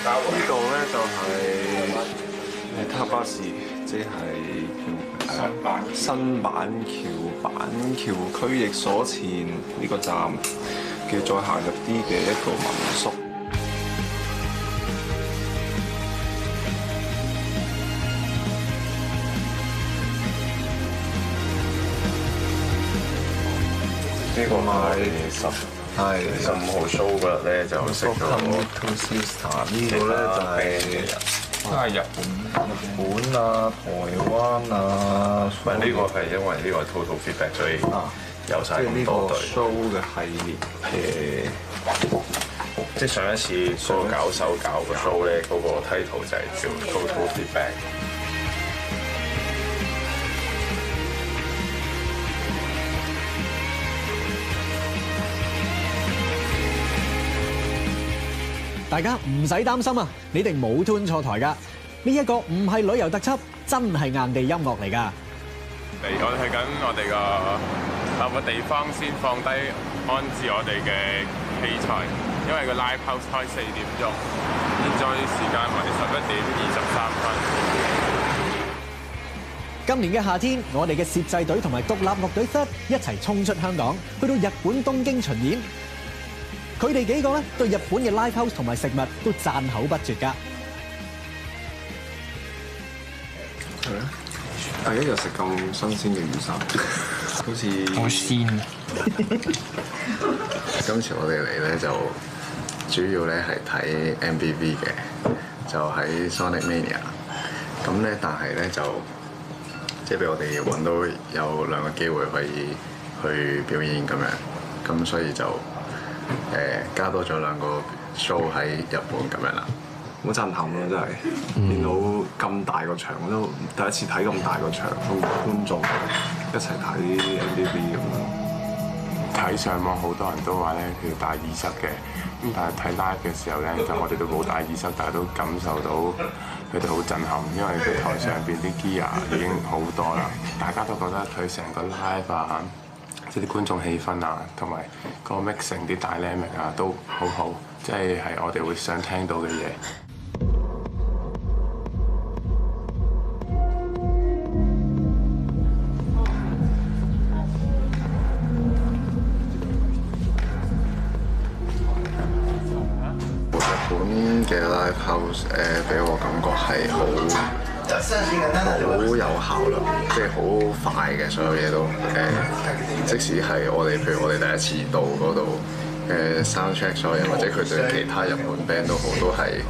呢度咧就係塔巴士，即係新板橋區域所前呢個站嘅再行入啲嘅一個民宿。呢個係15號 show 嗰日咧就食咗。呢個咧就係日本啊、台灣啊。唔係呢個係因為呢個 total feedback 所以有晒咁多隊。show 嘅系列嘅，即係上一次嗰個搞手搞個 show 咧，嗰個 title 就係叫 total feedback。大家唔使擔心啊！你哋冇吞錯台㗎，呢一個唔係旅遊特輯，真係硬地音樂嚟㗎。我哋去緊我哋個地方先放低安置我哋嘅器材，因為個 live house 開4點鐘，現在時間為11點23分。今年嘅夏天，我哋嘅攝製隊同埋獨立樂隊 THUT 一齊衝出香港，去到日本東京巡演。佢哋幾個咧對日本嘅 live house 同埋食物都讚口不絕㗎。係啊！第一日食咁新鮮嘅魚生，好似好鮮。今次我哋嚟咧就主要咧係睇 MBV 嘅，就喺 Sonic Mania。咁咧，但係咧就即係俾我哋揾到有2個機會可以去表演咁樣，咁所以就加多咗2個 show 喺日本咁樣啦。好震撼咯！真係見到咁大個場，我都第一次睇咁大個場，同觀眾一齊睇 MBV 咁樣。睇上網好多人都話咧，佢要戴耳塞嘅，咁但係睇 live 嘅時候咧，就我哋都冇戴耳塞，但係都感受到佢哋好震撼，因為佢台上邊啲 gear 已經好多啦，大家都覺得佢成個 live 啊，即係啲觀眾氣氛啊，同埋個 mixing 啲 dynamic 啊都好好，即係我哋會想聽到嘅嘢。嘅 live house 俾我感覺係好有效率，即係好快嘅，所有嘢都即使係譬如我哋第一次到嗰度嘅 soundcheck 所有，或者佢對其他日本 band 都好，都係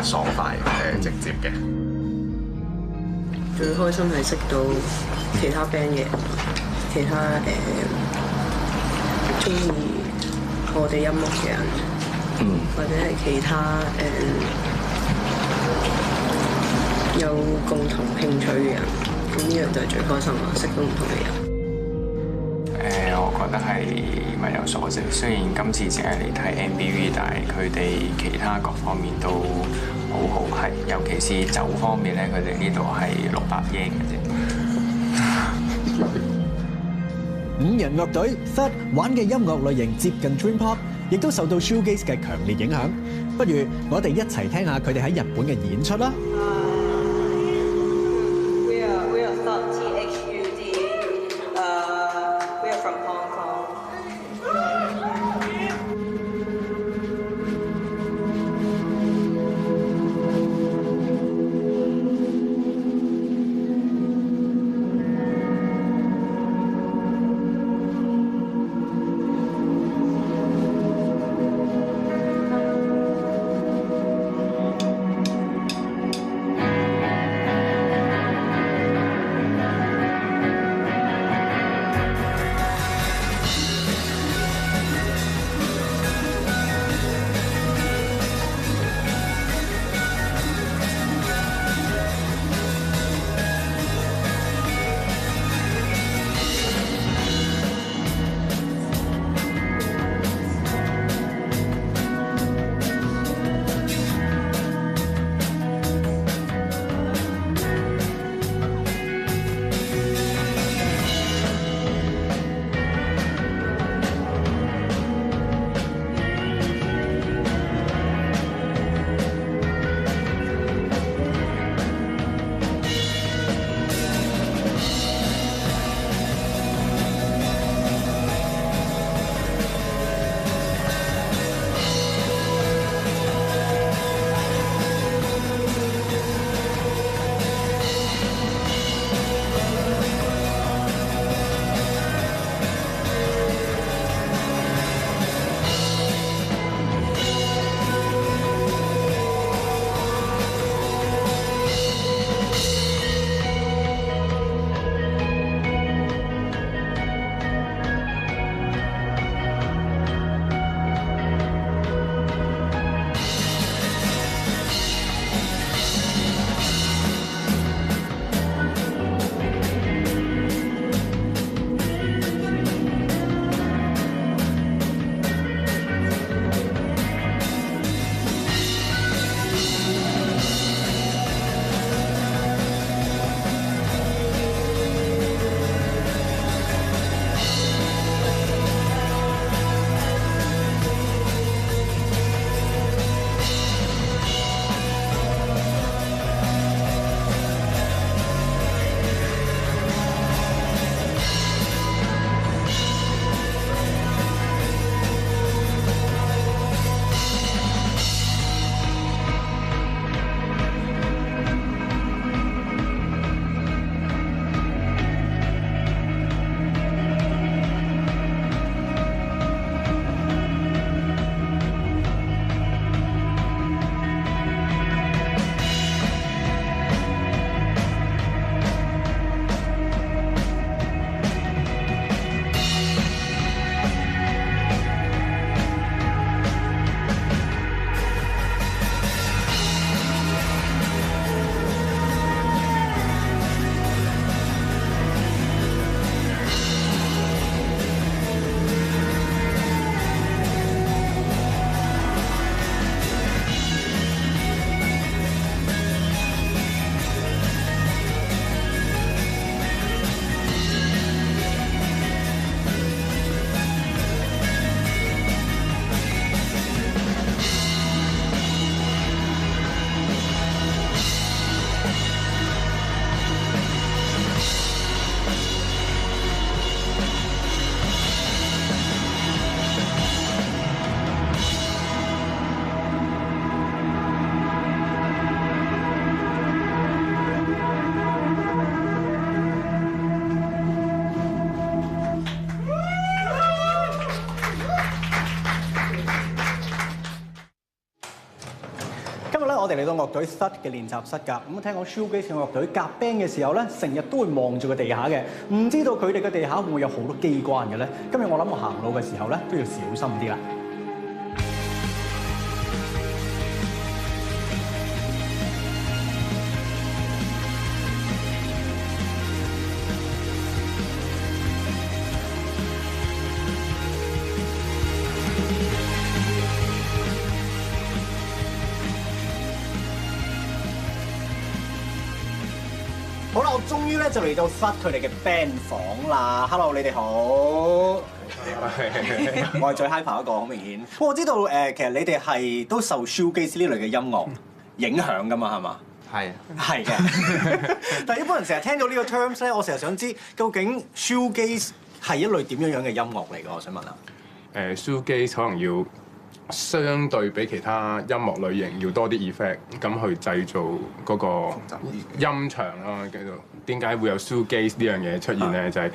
爽快直接嘅。最開心係識到其他 band 嘅，其他中意我哋音樂嘅人。或者係其他有共同興趣嘅人，咁呢樣就係最開心啦！識到唔同嘅人。我覺得係物有所值。雖然今次淨係嚟睇 MBV， 但係佢哋其他各方面都好好，係尤其是酒方面咧，佢哋呢度係600英嘅啫。5人樂隊 THUT 玩嘅音樂類型接近 Dream Pop， 亦都受到 Shoegaze 嘅強烈影響。不如我哋一齊聽下佢哋喺日本嘅演出啦。We are THUT THUD. We are from Hong Kong. 誒咧，我哋嚟到樂隊室嘅練習室㗎。咁聽講 Shoegaze 嘅樂隊夾 band 嘅時候咧，成日都會望住個地下嘅，唔知道佢哋嘅地下會唔會有好多機關嘅咧？今日我諗我行路嘅時候咧，都要小心啲啦。好啦，我終於咧就嚟到室佢哋嘅 band 房啦。Hello， 你哋好。我係最 hyper 嗰個，好明顯。我知道其實你哋係都受 Shoegaze 呢類嘅音樂影響㗎嘛，係嘛？係。係嘅。但係一般人成日聽到呢個 terms 咧，我成日想知究竟 Shoegaze 係一類點樣嘅音樂嚟㗎？我想問下。Shoegaze 可能要相對比其他音樂類型要多啲 effect， 咁去製造嗰個音場啦。叫做點解會有 Shoegaze 呢樣嘢出現咧？就係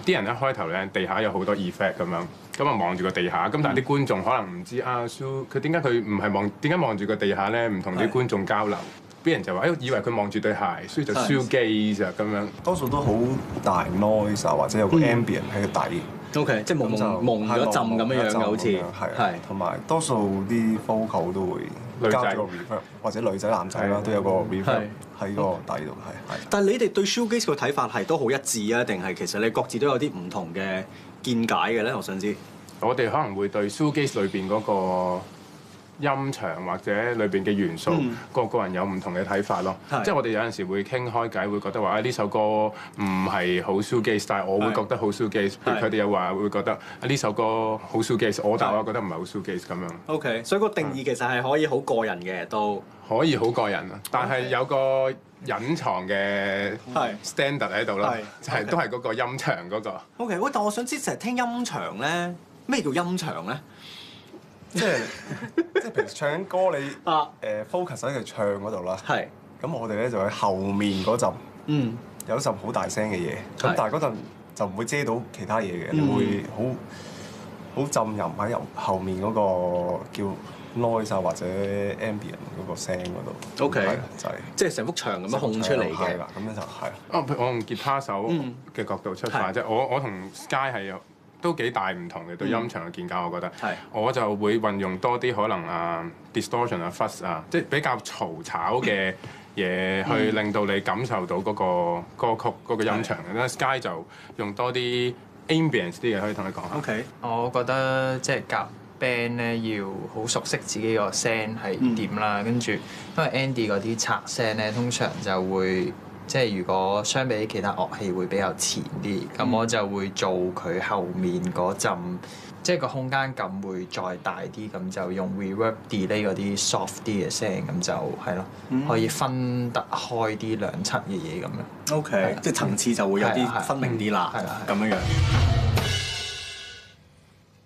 啲人一開頭咧，地下有好多 effect 咁樣，咁啊望住個地下，咁但係啲觀眾可能唔知啊佢點解佢唔係點解望住個地下咧？唔同啲觀眾交流，啲人就話以為佢望住對鞋，所以就 Shoegaze 啊咁樣。多數都好大 noise 啊，或者有個 ambient 喺個底。OK， 即係蒙咗浸咁樣嘅，好似係。同埋多數啲 vocal 都會加咗個 reverb， 或者女仔男仔啦都有個 reverb 喺個底度係。但係你哋對 Shoegaze 個睇法係都好一致啊？定係其實你各自都有啲唔同嘅見解嘅咧？我想知。我哋可能會對 Shoegaze 裏邊嗰個音場或者裏邊嘅元素，個人有唔同嘅睇法咯。即係我哋有陣時會傾開偈，會覺得話呢首歌唔係好 Shoegaze，但係我會覺得好 Shoegaze。佢哋又話會覺得呢首歌好 Shoegaze，但我覺得唔係好 Shoegaze 咁樣。OK， 所以個定義其實係可以好個人嘅，都可以好個人啊，但係有個隱藏嘅 standard 喺度啦，就係都係嗰個音場嗰個。OK， 喂，但我想知成日聽音場咧，咩叫音場咧？即係平時唱緊歌你focus 喺佢唱嗰度啦。係。咁我哋咧就喺後面嗰陣，有一陣好大聲嘅嘢。咁但係嗰陣就唔會遮到其他嘢嘅，你會好浸淫喺後面嗰個叫 noise 啊或者 ambient 嗰個聲嗰度。OK。就係即係成幅牆咁樣控出嚟嘅。係啦，咁樣就係。我用吉他手嘅角度出發啫。我同 Sky 係有都幾大唔同嘅對音場嘅見解，我覺得。我就會運用多啲可能distortion 啊、fuzz 啊，即係比較嘈吵嘅嘢，去令到你感受到嗰個歌曲嗰個音場。Sky 就用多啲 ambience 啲嘢，可以同你講下。OK， 我覺得即係夾 band 咧要好熟悉自己個聲係點啦，跟住因為 Andy 嗰啲拆聲咧，通常就會。即係如果相比其他樂器會比較前啲，咁我就會做佢後面嗰陣，即係個空間感會再大啲，咁就用 reverb delay 嗰啲 soft 啲嘅聲，咁就係咯，可以分得開啲兩側嘅嘢咁樣。OK， 即係層次就會有啲分明啲啦，咁樣樣。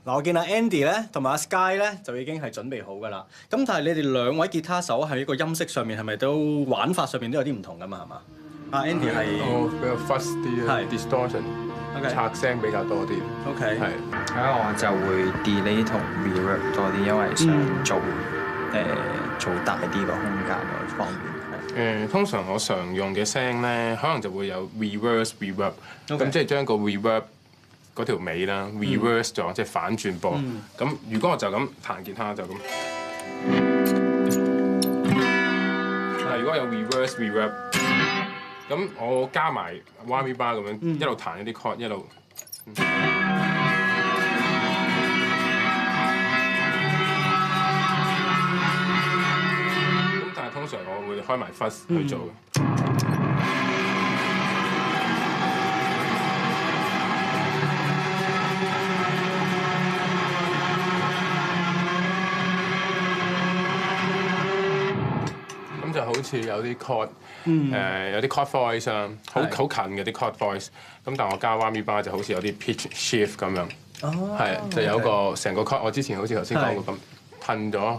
嗱，我見阿 Andy 咧同埋阿 Sky 咧就已經係準備好㗎啦。咁但係你哋兩位吉他手喺個音色上面係咪都玩法上面都有啲唔同㗎嘛？係嘛？阿 Andy 係比較 fuzz 啲啊 ，distortion， 拆聲比較多啲。OK， 係。我就會 delay 同 reverb 多啲，因為想做大啲個空間嗰方面。通常我常用嘅聲咧，可能就會有 reverse reverb， 咁即係將個 reverb 嗰條尾啦 reverse 咗，即係反轉播。咁如果我就咁彈吉他就咁。如果有 reverse reverb。咁我加埋 whammy bar 咁樣一路彈一啲 chord 一路。咁但係通常我會開埋 fuzz 去做嘅。咁就好似有啲 chord。有啲 chord voice 啊，好近嘅啲 chord voice，咁但係我加 whammy bar 就好似有啲 pitch shift 咁樣，係就有個成個 chord， 我之前好似頭先講過咁，噴咗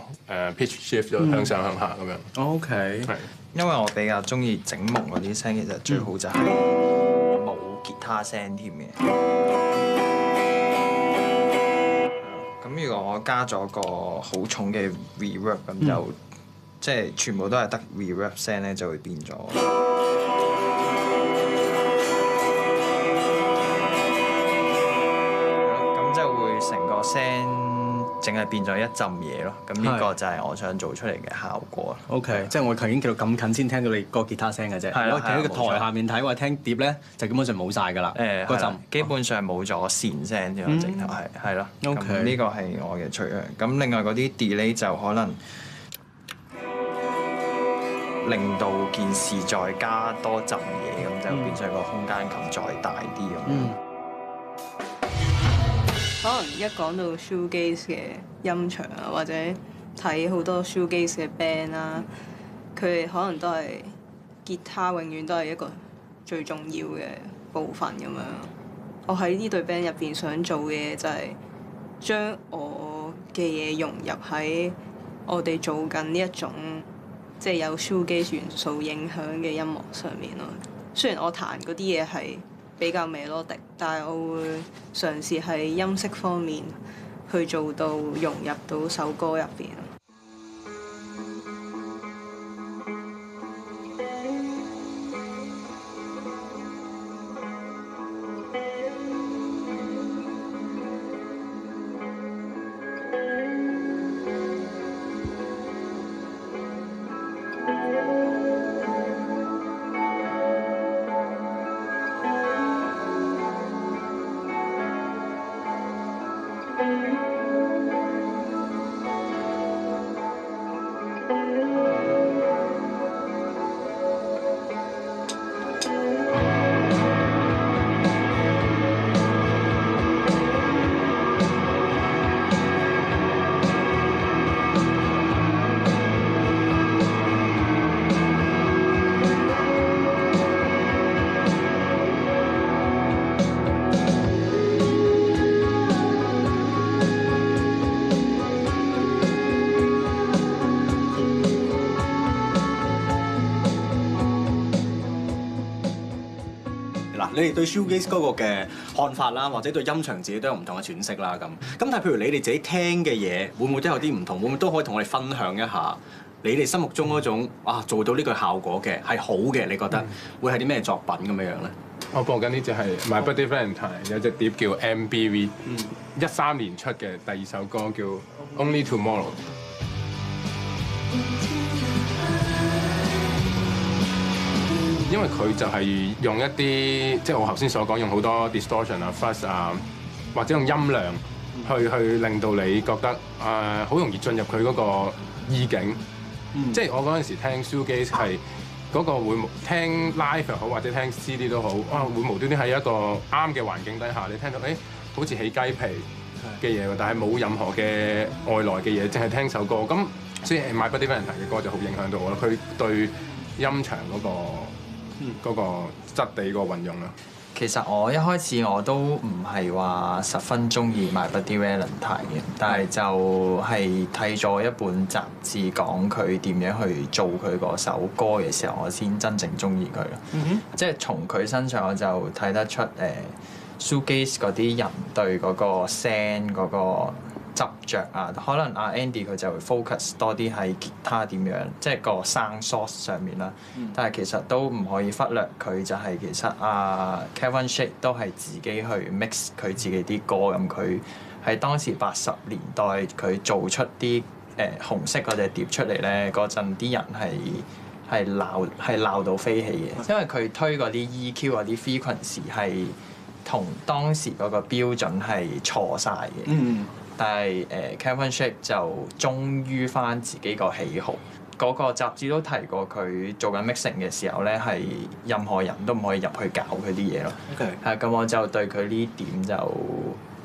pitch shift 咗向上向下咁樣。OK， 係因為我比較中意整朦嗰啲聲，其實最好就係冇吉他聲添嘅。咁如果我加咗個好重嘅 reverb 咁就即係全部都係得 reverb 聲咧，就會變咗。咁就會成個聲淨係變咗一陣嘢咯。咁呢個就係我想做出嚟嘅效果。OK， 即係我頭先叫到咁近先聽到你個吉他聲嘅啫。我企喺個台下面睇或者聽碟咧，就基本上冇晒㗎啦。嗰陣基本上冇咗弦聲添，直頭係咯。OK，呢個係我嘅取向。咁另外嗰啲 delay 就可能令到件事再加多陣嘢，咁就變相個空間感再大啲咁。可能一講到 shoegaze 嘅音場啊，或者睇好多 shoegaze 嘅 band 啦，佢哋可能都係吉他永遠都係一個最重要嘅部分咁樣。我喺呢隊 band 入邊想做嘅嘢就係將我嘅嘢融入喺我哋做緊呢一種即係有 shoegaze 元素影響嘅音樂上面咯。雖然我彈嗰啲嘢係比較 melodic，但係我會嘗試喺音色方面去做到融入到首歌入邊。你哋對 shoegaze 嗰個嘅看法啦，或者對音場自己都有唔同嘅詮釋啦咁。咁但係譬如你哋自己聽嘅嘢，會唔會都有啲唔同？會唔會都可以同我哋分享一下你哋心目中嗰種做到呢個效果嘅係好嘅？你覺得會係啲咩作品咁樣樣咧？我播緊呢隻係 My Buddy Valentine， 有隻碟叫 MBV，13年出嘅第2首歌叫 Only Tomorrow。因為佢就係用一啲即係我頭先所講，用好多 distortion 啊、fuzz 啊，或者用音量去令到你覺得好容易進入佢嗰個意境。即係我嗰陣時聽 shoegaze 係嗰個會聽 live 又好，或者聽 CD 都好，會無端端喺一個啱嘅環境底下，你聽到好似起雞皮嘅嘢，但係冇任何嘅外來嘅嘢，淨係聽首歌。咁所以 My Buddy Valentine 嘅歌就好影響到我啦。佢對音場嗰個質地個運用啦。其實我一開始我都唔係話十分中意 My Buddy Valentine 嘅，但係就係睇咗一本雜誌講佢點樣去做佢嗰首歌嘅時候，我先真正中意佢咯。即係從佢身上我就睇得出shoegaze 嗰啲人對嗰個聲嗰個執着啊，可能阿 Andy 佢就會 focus 多啲喺吉他點樣，即係個 sound source 上面啦。但係其實都唔可以忽略佢就係其實Calvin Shake 都係自己去 mix 佢自己啲歌咁，佢喺當時80年代佢做出啲紅色嗰隻碟出嚟咧，嗰陣啲人係鬧到飛起嘅，因為佢推嗰啲 EQ 嗰啲 frequency 係同當時嗰個標準係錯晒嘅。但係Calvin Shake 就忠於翻自己個喜好。嗰個雜誌都提過佢做緊 mixing 嘅時候咧，係任何人都唔可以入去搞佢啲嘢咯。係咁，我就對佢呢點就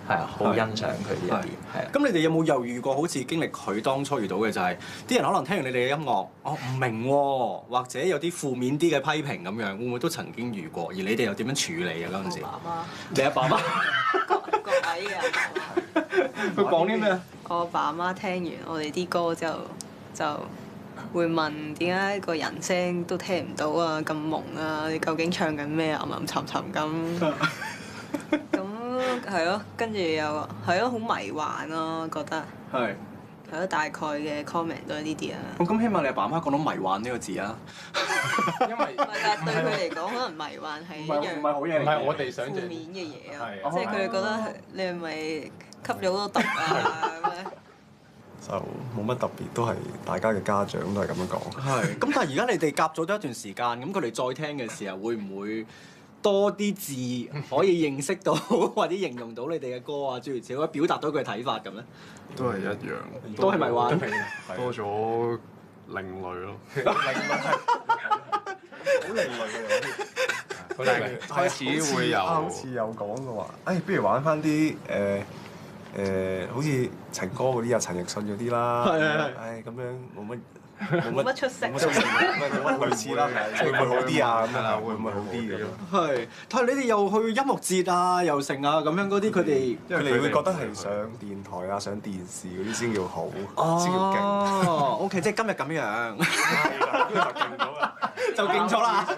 好欣賞佢呢一點。係。咁你哋有冇猶豫過好似經歷佢當初遇到嘅就係啲人可能聽完你哋嘅音樂，唔明喎，或者有啲負面啲嘅批評咁樣，會唔會都曾經遇過？而你哋又點樣處理啊？嗰陣時，你阿爸媽各位嘅，佢講啲咩？我阿爸阿媽聽完我哋啲歌之後就會問點解個人聲都聽唔到啊，咁朦啊，你究竟唱緊咩啊，吟吟沉沉咁。咁係咯，跟住又係咯，好迷幻咯，覺得。係。係咯，大概嘅 comment 都係呢啲啊。咁希望你阿爸媽講到迷幻呢個字啊，因為但係對佢嚟講，可能迷幻係一樣好嘢嚟嘅，唔係我哋想象負面嘅嘢啊，係即係佢哋覺得你係咪吸咗好多毒啊咁樣？就冇乜特別，都係大家嘅家長都係咁樣講。係。咁但係而家你哋夾咗咗一段時間，咁佢哋再聽嘅時候，會唔會多啲字可以認識到或者形容到你哋嘅歌啊，諸如此類，表達到佢嘅睇法咁咧？都係一樣，都係迷幻。多咗另類咯。好另類嘅嘢，開始會有好似有講過話，不如玩翻啲好似情歌嗰啲啊，陳奕迅嗰啲啦。係。咁樣冇乜出色，冇乜類似啦，會唔會好啲啊？咁樣會唔會好啲咁？係，但係你哋又去音樂節啊，又成啊，咁樣嗰啲，佢哋會覺得係上電台啊、上電視嗰啲先叫好，先叫勁。哦，OK，即係今日咁樣，就勁咗啦。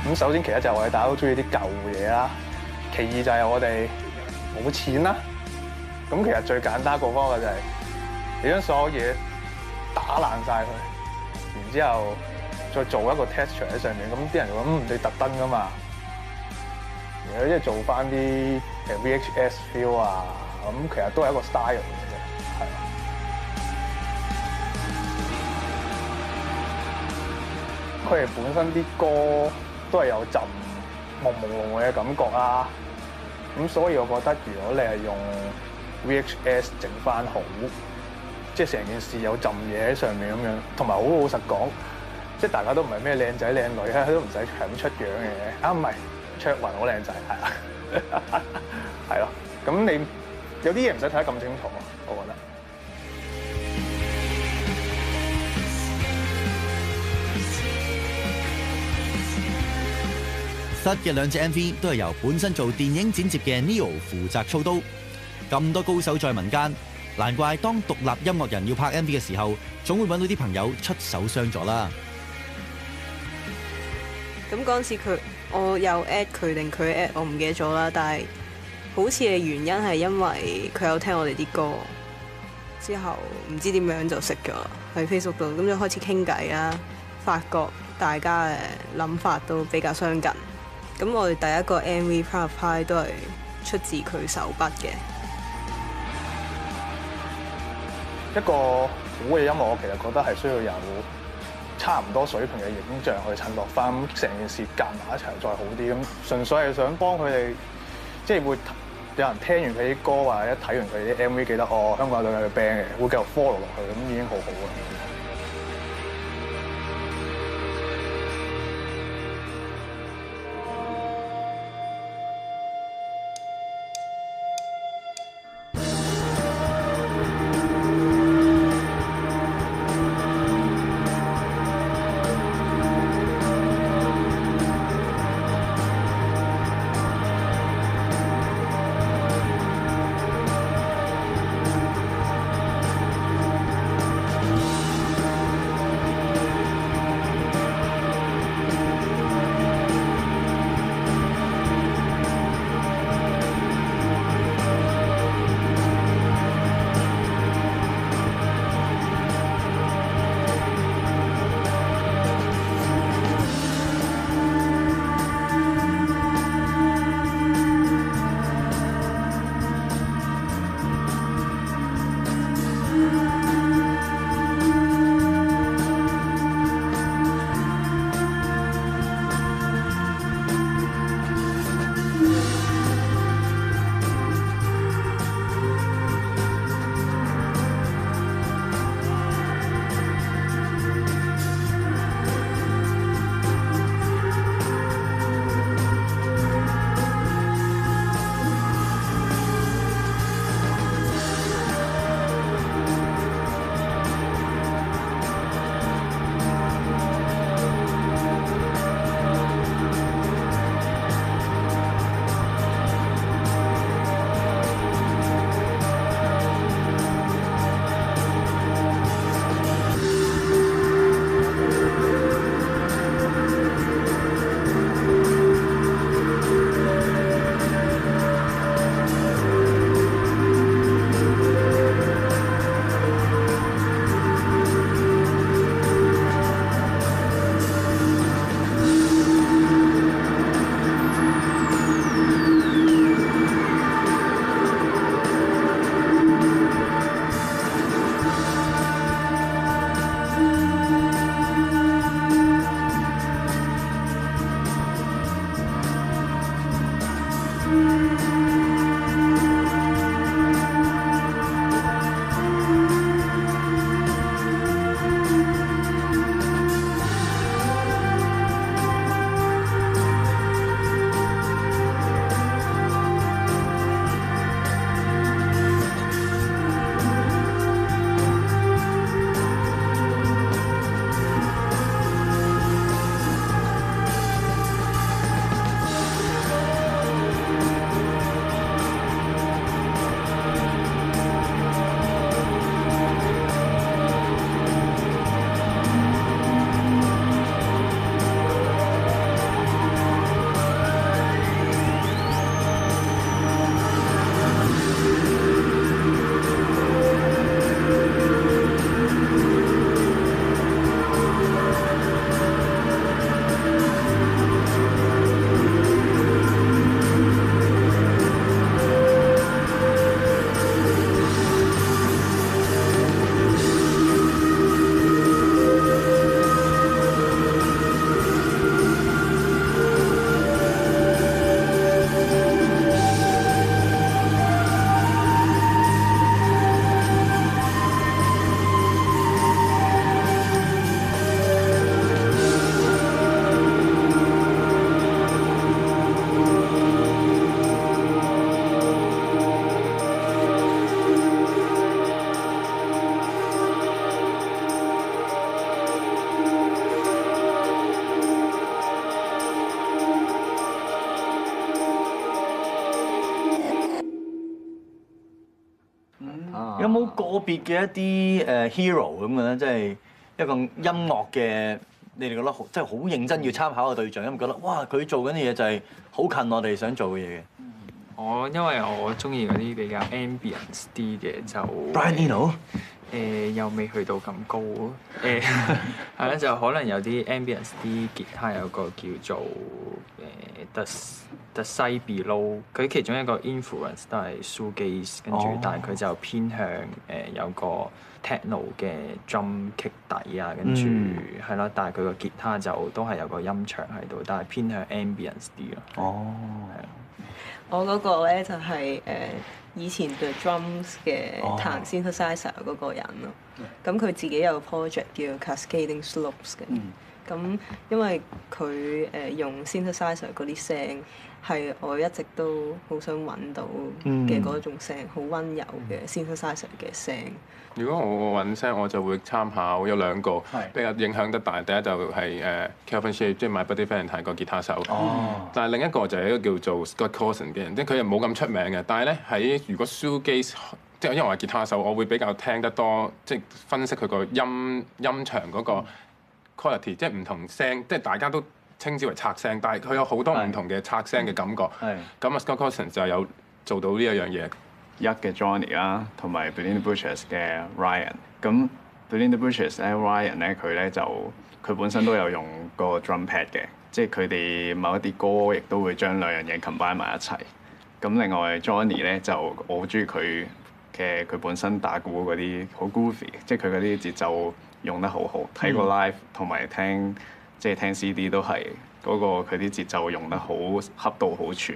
咁首先其一就係我哋大家都中意啲舊嘢啦，其二就係我哋冇錢啦。咁其實最簡單一個方法就係你將所有嘢打爛晒佢，然之後再做一個 texture 喺上面。咁啲人就話你特登㗎嘛，然後即係做翻啲VHS feel 啊，咁其實都係一個 style 嚟嘅，係。佢哋本身啲歌都係有陣朦朦朧朧嘅感覺啦，咁所以我覺得如果你係用 VHS 整翻好，即係成件事有陣嘢喺上面咁樣，同埋好老實講，即係大家都唔係咩靚仔靚女啊，都唔使搶出樣嘅。啊唔係，卓雲好靚仔，係啦，係咯。咁你有啲嘢唔使睇得咁清楚，我覺得。失嘅兩隻 MV 都係由本身做電影剪接嘅 Neo 負責操刀。咁多高手在民間，難怪當獨立音樂人要拍 MV 嘅時候，總會揾到啲朋友出手相助啦。咁嗰陣時我有 at 佢定佢 at 我唔記得咗啦，但係好似嘅原因係因為佢有聽我哋啲歌，之後唔知點樣就識咗喺 Facebook 度，咁就開始傾偈啦，發覺大家嘅諗法都比較相近。咁我哋第一個 MV Private Pie 都係出自佢手筆嘅。一個好嘅音樂，我其實覺得係需要有差唔多水平嘅影像去襯落翻，成件事夾埋一齊再好啲。咁純粹係想幫佢哋，即係會有人聽完佢啲歌或者睇完佢啲 MV， 記得哦，香港有兩個 band 嘅，會繼續 follow 落去，咁已經好好啦。有冇個別嘅一啲hero 咁嘅咧？即係一個音樂嘅，你哋覺得即係好認真要參考嘅對象，因為覺得哇佢做緊嘅嘢就係好近我哋想做嘅嘢嘅。因為我中意嗰啲比較 ambience 啲嘅就 Brian Eno 又未去到咁高係啦，就可能有啲 ambience 啲吉他有個叫做The Side Below， 佢其中一個 influence 都係 shoegaze， 跟住但係佢就偏向有個 techno 嘅 drum kick 底啊，跟住係啦，但係佢個吉他就都係有個音場喺度，但係偏向 ambience 啲咯。係啊。我嗰個咧就係以前 The Drums 嘅彈 synthesizer 嗰個人咯。咁佢自己有 project 叫 Cascading Slopes 嘅。咁因為佢用 synthesizer 嗰啲聲係我一直都好想揾到嘅嗰種聲，好溫柔嘅 synthesizer 嘅聲。如果我揾聲，我就會參考有兩個比較影響得大。第一就係Kelvin Shea， 即係 My Buddy Valentine 個吉他手。但係另一個就係一個叫做 Scott Coulson 嘅人，即係佢又冇咁出名嘅。但係咧喺如果 shoegaze， 即係因為我係吉他手，我會比較聽得多，即係分析佢個音場嗰個 quality， 即係唔同聲，即係大家都稱之為拆聲，但係佢有好多唔同嘅拆聲嘅感覺。咁啊 Scott Coulson 就有做到呢一樣嘢。嘅 Johnny 啦，同埋 Belinda Butchers 嘅 Ryan。咁 Belinda Butchers 咧 ，Ryan 咧佢咧就佢本身都有用個 drum pad 嘅，即係佢哋某一啲歌亦都會將兩樣嘢 combine 埋一齊。咁另外 Johnny 咧就我好中意佢本身打鼓嗰啲好 groovy， 即係佢嗰啲節奏用得好好。睇個 live 同埋聽聽 CD 都係嗰個佢啲節奏用得好恰到好處。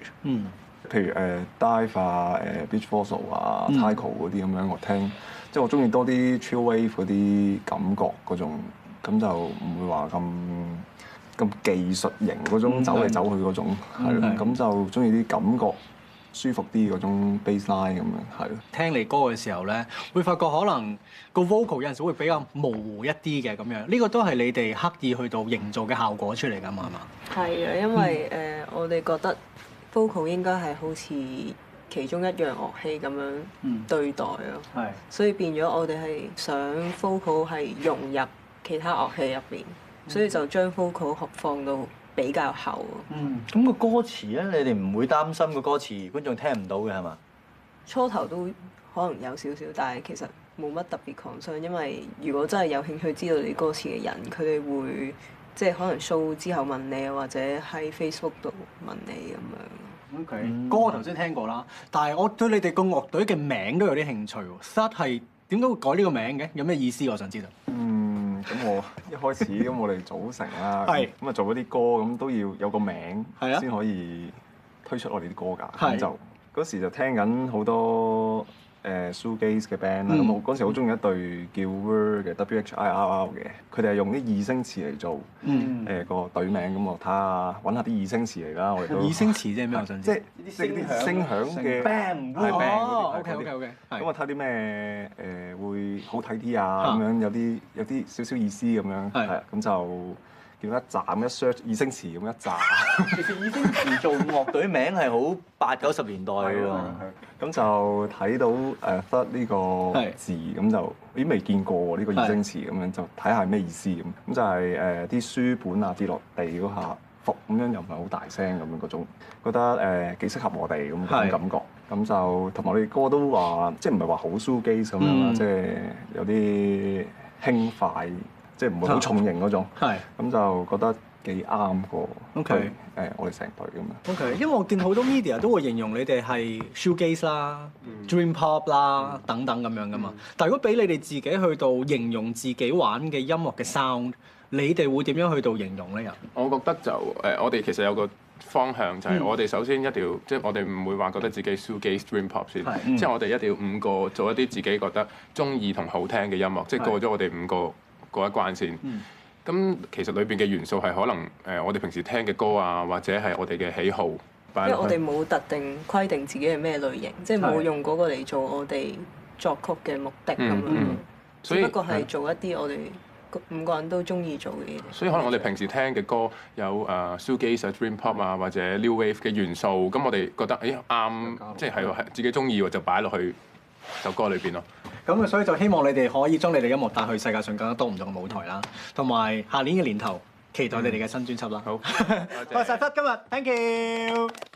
譬如Dive 啊、Beach Fossil 啊、Tycho 嗰啲咁樣，我聽即係我中意多啲 chill wave 嗰啲感覺嗰種，咁就唔會話咁技術型嗰種走嚟走去嗰種，係咯。咁就中意啲感覺舒服啲嗰種 bassline 咁樣，係咯。聽你歌嘅時候咧，會發覺可能個 vocal 有陣時會比較模糊一啲嘅咁樣，呢個都係你哋刻意去到營造嘅效果出嚟㗎嘛，係嘛？係啊，因為我哋覺得 vocal 應該係好似其中一樣樂器咁樣對待咯，所以變咗我哋係想 vocal 係融入其他樂器入邊，所以就將 vocal 放到比較後。咁個歌詞咧，你哋唔會擔心個歌詞觀眾聽唔到嘅係嘛？初頭都可能有少少，但係其實冇乜特別 concern，因為如果真係有興趣知道你歌詞嘅人，佢哋會即係可能 show 之後問你，或者喺 Facebook 度問你咁樣。OK，歌我頭先聽過啦，但係我對你哋個樂隊嘅名都有啲興趣喎。Thud 係點解會改呢個名嘅？有咩意思？我想知道。咁我一開始咁我哋組成啦，咁啊做嗰啲歌咁都要有個名先可以推出我哋啲歌㗎。咁就嗰時就聽緊好多shoegaze 嘅 band 啦。咁我嗰時好中意一隊叫 Whirr 嘅 WHIRR 嘅，佢哋係用啲二聲詞嚟做個隊名。咁我睇下揾下啲二聲詞嚟啦。我哋都二聲詞即係咩？我想知。即係啲聲響嘅 bang 嗰啲。OK。咁我睇啲咩會好睇啲啊？咁樣有啲少少意思咁樣。係咁就叫一站一 search 二聲詞咁一站。其實二聲詞做樂隊名係好80-90年代㗎喎。咁就睇到Thud呢個字，咁就咦未見過喎呢個二聲詞，咁樣就睇下咩意思咁。咁就係啲書本啊跌落地嗰下伏，咁樣又唔係好大聲咁樣嗰種，覺得幾適合我哋咁嗰種感覺。咁就同埋我哋歌都話，即係唔係話好 shoegaze咁樣啦，即係有啲輕快，即係唔會好重型嗰種。咁就覺得幾啱個。我哋成隊咁樣。OK，因為我見好多 media 都會形容你哋係 shoegaze 啦、dream pop 啦等等咁樣噶嘛。但係如果俾你哋自己去到形容自己玩嘅音樂嘅 sound，你哋會點樣去到形容咧？又我覺得就我哋其實有個方向，就係我哋首先一定要，即係我哋唔會話覺得自己 shoegaze dream pop 先，即係我哋一定要5個做一啲自己覺得中意同好聽嘅音樂，即係過咗我哋5個過一關先。咁其實裏邊嘅元素係可能我哋平時聽嘅歌啊，或者係我哋嘅喜好。因為我哋冇特定規定自己係咩類型，即係冇用嗰個嚟做我哋作曲嘅目的咁樣。只不過係做一啲我哋5個人都中意做嘅嘢。所以可能我哋平時聽嘅歌有shoegaze 啊、dream pop 啊或者 new wave 嘅元素，咁我哋覺得啱，即係自己中意就擺落去首歌裏邊咯。咁所以就希望你哋可以將你哋音樂帶去世界上更加多唔同嘅舞台啦，同埋下年嘅年頭期待你哋嘅新專輯啦。好，多謝 Fred 今日，thank you。